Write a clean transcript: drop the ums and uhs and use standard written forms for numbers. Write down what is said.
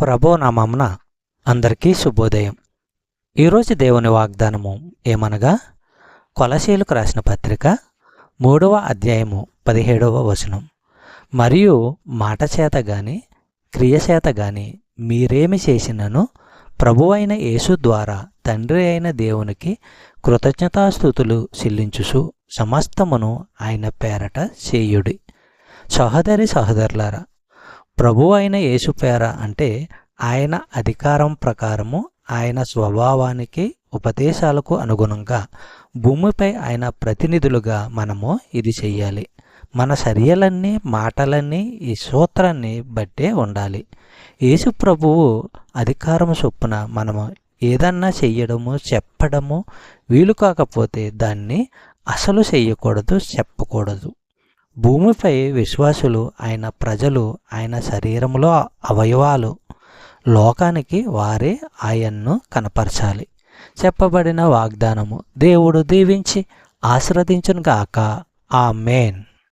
ప్రభు నామమున అందరికీ శుభోదయం. ఈరోజు దేవుని వాగ్దానము ఏమనగా, కొలసీలకు రాసిన పత్రిక 3వ అధ్యాయము 17వ వచనం. మరియు మాట చేత గాని క్రియచేత గాని మీరేమి చేసినను ప్రభువైన యేసు ద్వారా తండ్రి అయిన దేవునికి కృతజ్ఞతాస్తుతులు చెల్లించుచు సమస్తమును ఆయన పేరట చేయుడి. సహోదరి సహోదరులారా, ప్రభు అయిన యేసు పేర అంటే ఆయన అధికారం ప్రకారము, ఆయన స్వభావానికి ఉపదేశాలకు అనుగుణంగా భూమిపై ఆయన ప్రతినిధులుగా మనము ఇది చెయ్యాలి. మన చర్యలన్నీ మాటలన్నీ ఈ సూత్రాన్ని బట్టే ఉండాలి. యేసు ప్రభువు అధికారము చొప్పున మనము ఏదన్నా చెయ్యడము చెప్పడము వీలు కాకపోతే దాన్ని అసలు చెయ్యకూడదు, చెప్పకూడదు. భూమిపై విశ్వాసులు ఆయన ప్రజలు, ఆయన శరీరంలో అవయవాలు. లోకానికి వారే ఆయన్ను కనపరచాలి. చెప్పబడిన వాగ్దానము దేవుడు దీవించి ఆశీర్వదించునుగాక. ఆమేన్.